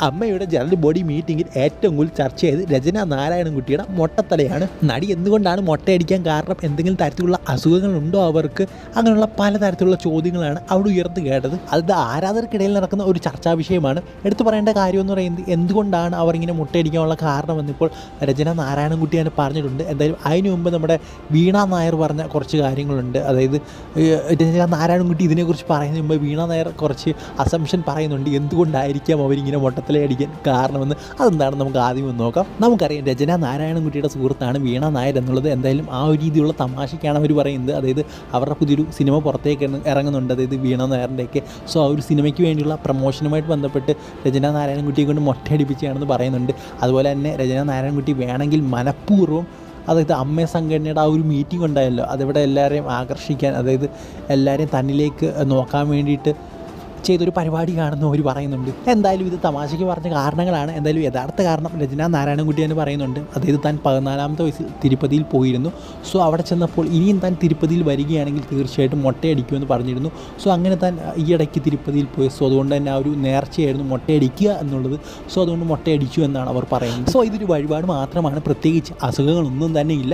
അമ്മയുടെ general body മീറ്റിംഗിൽ ഏറ്റവും കൂടുതൽ ചർച്ച ചെയ്ത് രചന നാരായണൻകുട്ടിയുടെ മൊട്ടത്തലയാണ്. നടി എന്തുകൊണ്ടാണ് മൊട്ടയടിക്കാൻ കാരണം, എന്തെങ്കിലും തരത്തിലുള്ള അസുഖങ്ങളുണ്ടോ അവർക്ക്, അങ്ങനെയുള്ള പലതരത്തിലുള്ള ചോദ്യങ്ങളാണ് അവിടെ ഉയർന്നു കേട്ടത്. അത് ആരാധകർക്കിടയിൽ നടക്കുന്ന ഒരു ചർച്ചാ വിഷയമാണ്. എടുത്തു പറയേണ്ട കാര്യം എന്ന് പറയുന്നത് എന്തുകൊണ്ടാണ് അവർ ഇങ്ങനെ മുട്ടയടിക്കാനുള്ള കാരണമെന്ന് ഇപ്പോൾ രചന നാരായണൻകുട്ടി തന്നെ പറഞ്ഞിട്ടുണ്ട്. എന്തായാലും അതിനു മുമ്പ് നമ്മുടെ വീണ നായർ പറഞ്ഞ കുറച്ച് കാര്യങ്ങളുണ്ട്. അതായത് രചന നാരായണൻകുട്ടി ഇതിനെക്കുറിച്ച് പറയുന്നതിന് മുമ്പ് വീണ നായർ കുറച്ച് അസംഷൻ പറയുന്നുണ്ട് എന്തുകൊണ്ടായിരിക്കാം അവരിങ്ങനെ മൊട്ടത്തലയടിക്കാൻ കാരണമെന്ന്. അതെന്താണെന്ന് നമുക്ക് ആദ്യം ഒന്ന് നോക്കാം. നമുക്കറിയാം രചന നാരായണൻകുട്ടിയുടെ സുഹൃത്താണ് വീണ നായർ എന്നുള്ളത്. എന്തായാലും ആ ഒരു രീതിയിലുള്ള തമാശയ്ക്കാണ് അവർ പറയുന്നത്. അതായത് അവരുടെ പുതിയൊരു സിനിമ പുറത്തേക്ക് ഇറങ്ങുന്നുണ്ട്, അതായത് വീണ നായറിൻ്റെയൊക്കെ. സോ ആ ഒരു സിനിമയ്ക്ക് വേണ്ടിയുള്ള പ്രൊമോഷനുമായിട്ട് ബന്ധപ്പെട്ട് രചന നാരായണൻകുട്ടിയെ കൊണ്ട് മൊട്ടയടിപ്പിച്ചാണെന്ന് പറയുന്നുണ്ട്. അതുപോലെ തന്നെ രചന നാരായണൻകുട്ടി വേണമെങ്കിൽ മനഃപൂർവ്വം, അതായത് അമ്മ സംഘടനയുടെ ആ ഒരു മീറ്റിംഗ് ഉണ്ടായല്ലോ, അതിവിടെ എല്ലാവരെയും ആകർഷിക്കാൻ, അതായത് എല്ലാവരെയും തന്നിലേക്ക് നോക്കാൻ വേണ്ടിയിട്ട് ചെയ്തൊരു പരിപാടിയാണെന്ന് അവർ പറയുന്നുണ്ട്. എന്തായാലും ഇത് തമാശയ്ക്ക് പറഞ്ഞ കാരണങ്ങളാണ്. എന്തായാലും യഥാർത്ഥ കാരണം രചന നാരായണൻകുട്ടി തന്നെ പറയുന്നുണ്ട്. അതായത് താൻ 14ാമത്തെ വയസ്സിൽ തിരുപ്പതിയിൽ പോയിരുന്നു. സോ അവിടെ ചെന്നപ്പോൾ ഇനിയും താൻ തിരുപ്പതിയിൽ വരികയാണെങ്കിൽ തീർച്ചയായിട്ടും മൊട്ടയടിക്കുമെന്ന് പറഞ്ഞിരുന്നു. സോ അങ്ങനെ താൻ ഈ ഇടയ്ക്ക് തിരുപ്പതിയിൽ പോയി. സോ അതുകൊണ്ട് തന്നെ ആ ഒരു നേർച്ചയായിരുന്നു മൊട്ടയടിക്കുക എന്നുള്ളത്. സോ അതുകൊണ്ട് മൊട്ടയടിച്ചു എന്നാണ് അവർ പറയുന്നത്. സോ ഇതൊരു വഴിപാട് മാത്രമാണ്, പ്രത്യേകിച്ച് അസുഖങ്ങളൊന്നും തന്നെ ഇല്ല.